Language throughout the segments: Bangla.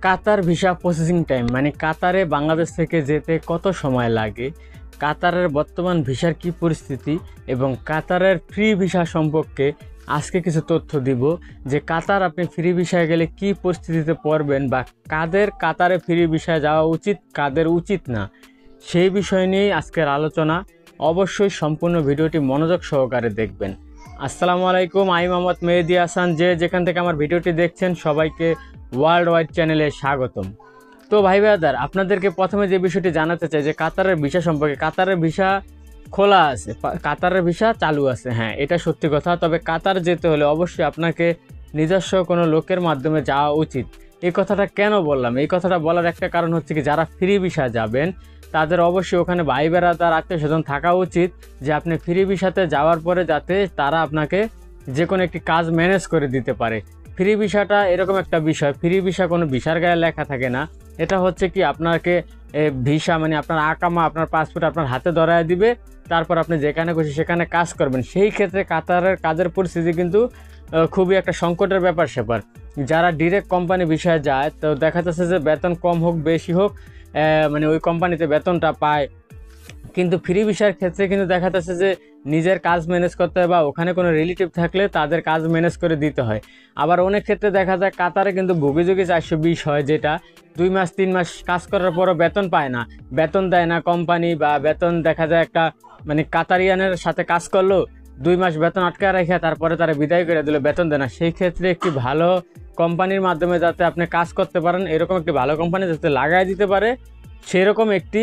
কাতার ভিসা প্রসেসিং টাইম মানে কাতারে বাংলাদেশ থেকে যেতে কত সময় লাগে, কাতারের বর্তমান ভিসার কি পরিস্থিতি এবং কাতারের ফ্রি ভিসা সম্পর্কে আজকে কিছু তথ্য দিব। যে কাতার আপনি ফ্রি ভিসায় গেলে কি পরিস্থিতিতে পড়বেন বা কাদের কাতারে ফ্রি ভিসায় যাওয়া উচিত, কাদের উচিত না, সেই বিষয় নিয়েই আজকের আলোচনা। অবশ্যই সম্পূর্ণ ভিডিওটি মনোযোগ সহকারে দেখবেন। আসসালামু আলাইকুম, আমি মোহাম্মদ মেহেদি হাসান। যে যেখান থেকে আমার ভিডিওটি দেখছেন সবাইকে ওয়ার্ল্ড ওয়াইড চ্যানেলে স্বাগতম। তো ভাই ব্রাদার, আপনাদেরকে প্রথমে যে বিষয়টি জানাতে চাই যে কাতারের ভিসা সম্পর্কে। কাতারের ভিসা খোলা আছে, কাতারের ভিসা চালু আছে, হ্যাঁ এটা সত্যি কথা। তবে কাতার যেতে হলে অবশ্যই আপনাকে নিজস্ব কোনো লোকের মাধ্যমে যাওয়া উচিত। এই কথাটা কেন বললাম? এই কথাটা বলার একটা কারণ হচ্ছে কি, যারা ফ্রি ভিসা যাবেন তাদের অবশ্যই ওখানে ভাই বেড়াদার আত্মীয় স্বজন থাকা উচিত, যে আপনি ফ্রি ভিসাতে যাওয়ার পরে যাতে তারা আপনাকে যে কোনো একটি কাজ ম্যানেজ করে দিতে পারে। ফ্রি ভিসাটা এরকম একটা বিষয়, ফ্রি ভিসা কোনো ভিসার গায়ে লেখা থাকে না। এটা হচ্ছে কি, আপনাকে ভিসা মানে আপনার আকামা, আপনার পাসপোর্ট আপনার হাতে ধরায় দিবে, তারপর আপনি যেখানে খুশি সেখানে কাজ করবেন। সেই ক্ষেত্রে কাতারের কাজের পরিস্থিতি কিন্তু খুবই একটা সংকটের ব্যাপার স্যাপার। যারা ডিরেক্ট কোম্পানি বিষয়ে যায় তো দেখা যাচ্ছে যে বেতন কম হোক বেশি হোক, মানে ওই কোম্পানিতে বেতনটা পায়, কিন্তু ফ্রি ভিসার ক্ষেত্রে কিন্তু দেখা যাচ্ছে যে নিজের কাজ ম্যানেজ করতে হয় বা ওখানে কোনো রিলেটিভ থাকলে তাদের কাজ ম্যানেজ করে দিতে হয়। আবার অনেক ক্ষেত্রে দেখা যায় কাতারে কিন্তু ভুগিযোগী 420 হয়, যেটা 2 মাস 3 মাস কাজ করার পরও বেতন পায় না, বেতন দেয় না কোম্পানি, বা বেতন দেখা যায় একটা মানে কাতারিয়ানের সাথে কাজ করলো 2 মাস বেতন আটকায় রেখে তারপরে তারা বিদায় করে দিল, বেতন দেয় না। সেই ক্ষেত্রে একটি ভালো কোম্পানির মাধ্যমে যাতে আপনি কাজ করতে পারেন, এরকম একটি ভালো কোম্পানি যাতে লাগাই দিতে পারে সেরকম একটি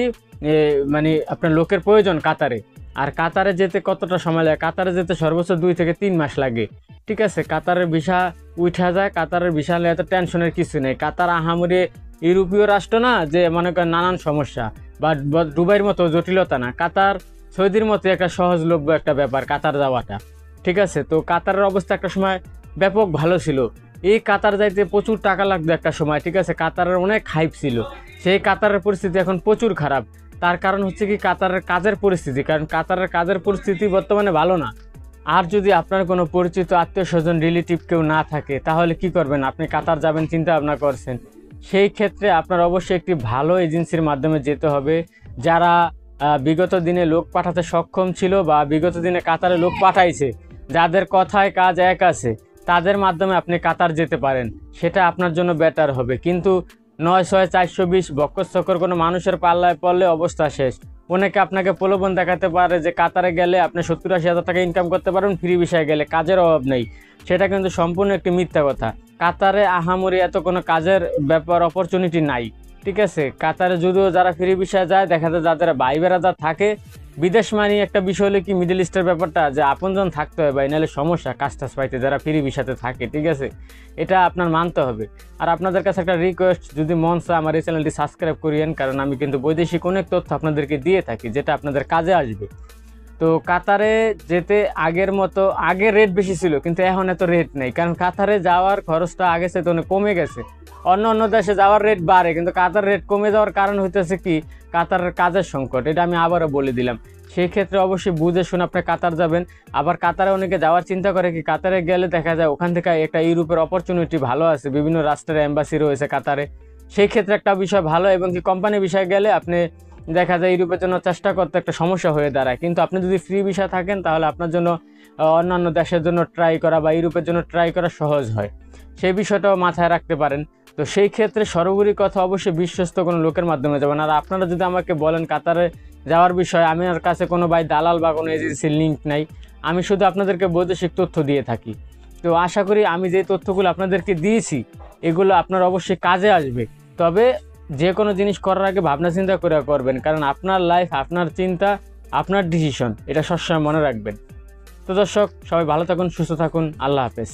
মানে আপনার লোকের প্রয়োজন কাতারে। আর কাতারে যেতে কতটা সময় লাগে? কাতারে যেতে সর্বোচ্চ 2 থেকে 3 মাস লাগে, ঠিক আছে। কাতারের ভিসা উঠা যায়, কাতারের ভিসা নিয়ে এত টেনশনের কিছু নেই। কাতার আহামরি ইউরোপীয় রাষ্ট্র না যে মনে করেন নানান সমস্যা, বা দুবাইয়ের মতো জটিলতা না। কাতার সৌদির মতো একটা সহজলভ্য একটা ব্যাপার কাতার যাওয়াটা, ঠিক আছে। তো কাতারের অবস্থা একটা সময় ব্যাপক ভালো ছিল। এই কাতার যাইতে প্রচুর টাকা লাগতো একটা সময়, ঠিক আছে। কাতারের অনেক হাইপ ছিল। সেই কাতারের পরিস্থিতি এখন প্রচুর খারাপ। তার কারণ হচ্ছে কি, কাতারের কাজের পরিস্থিতি। কারণ কাতারের কাজের পরিস্থিতি বর্তমানে ভালো না। আর যদি আপনার কোনো পরিচিত আত্মীয় স্বজন রিলেটিভ কেউ না থাকে তাহলে কি করবেন? আপনি কাতার যাবেন চিন্তা ভাবনা করছেন, সেই ক্ষেত্রে আপনার অবশ্যই একটি ভালো এজেন্সির মাধ্যমে যেতে হবে, যারা বিগত দিনে লোক পাঠাতে সক্ষম ছিল বা বিগত দিনে কাতারে লোক পাঠাইছে, যাদের কথায় কাজ এক আছে, তাদের মাধ্যমে আপনি কাতার যেতে পারেন। সেটা আপনার জন্য বেটার হবে। কিন্তু 9-420 বক্কর কোনো মানুষের পাল্লায় পড়লে অবস্থা শেষ। অনেকে আপনাকে প্রলোভন দেখাতে পারে যে কাতারে গেলে আপনি 70-80 হাজার টাকা ইনকাম করতে পারবেন, ফ্রি ভিসায় গেলে কাজের অভাব নেই। সেটা কিন্তু সম্পূর্ণ একটি মিথ্যা কথা। কাতারে আহামরি এত কোনো কাজের ব্যাপার অপরচুনিটি নাই, ঠিক আছে। কাতারে যদিও যারা ফ্রি ভিসায় যায় দেখা যায় যাদের ভাই বেড়াদার থাকে, বিদেশ মানে একটা বিষয় হলো কি, মিডল ইস্টের ব্যাপারটা যে আপনজন থাকতে হয়, বা নাহলে সমস্যা কাজ টাজ পাইতে যারা ফ্রি ভিসাতে থাকে, ঠিক আছে। এটা আপনার মানতে হবে। আর আপনাদের কাছে একটা রিকোয়েস্ট, যদি মন চায় আমার এই চ্যানেলটি সাবস্ক্রাইব করিয়েন, কারণ আমি কিন্তু বৈদেশিক অনেক তথ্য আপনাদেরকে দিয়ে থাকি যেটা আপনাদের কাজে আসবে। তো কাতারে যেতে আগের মতো, আগে রেট বেশি ছিল কিন্তু এখন এত রেট নেই, কারণ কাতারে যাওয়ার খরচটা আগে সে তো অনেক কমে গেছে। অন্য দেশে যাওয়ার রেট বাড়ে, কিন্তু কাতার রেট কমে যাওয়ার কারণ হইতেছে কি, কাতারের কাজের সংকট। এটা আমি আবারও বলে দিলাম। সেই ক্ষেত্রে অবশ্যই বুঝে শুনে আপনি কাতার যাবেন। আবার কাতারে অনেকে যাওয়ার চিন্তা করে কি, কাতারে গেলে দেখা যায় ওখান থেকে একটা ইউরোপের অপরচুনিটি ভালো আছে, বিভিন্ন রাষ্ট্রের এম্বাসি রয়েছে কাতারে। সেই ক্ষেত্রে একটা বিষয় ভালো, এবং কি কোম্পানি বিষয়ে গেলে আপনি দেখা যায় ইউরোপের জন্য চেষ্টা করতে একটা সমস্যা হয়ে দাঁড়ায়। কিন্তু আপনি যদি ফ্রি ভিসা থাকেন তাহলে আপনার জন্য অন্যান্য দেশের জন্য ট্রাই করা বা ইউরোপের জন্য ট্রাই করা সহজ হয়। সেই বিষয়টাও মাথায় রাখতে পারেন। তো সেই ক্ষেত্রে সর্বোপরি কথা, অবশ্যই বিশ্বস্ত কোনো লোকের মাধ্যমে যাবেন। আর আপনারা যদি আমাকে বলেন কাতারে যাওয়ার বিষয়ে, আমার কাছে কোনো ভাই দালাল বা কোনো এজেন্সির লিঙ্ক নাই, আমি শুধু আপনাদেরকে বৈদেশিক তথ্য দিয়ে থাকি। তো আশা করি আমি যে তথ্যগুলো আপনাদেরকে দিয়েছি এগুলো আপনার অবশ্যই কাজে আসবে। তবে যে কোনো জিনিস করার আগে ভাবনা চিন্তা করে করবেন, কারণ আপনার লাইফ, আপনার চিন্তা, আপনার ডিসিশন, এটা সবসময় মনে রাখবেন। তো দর্শক, সবাই ভালো থাকুন, সুস্থ থাকুন, আল্লাহ হাফেজ।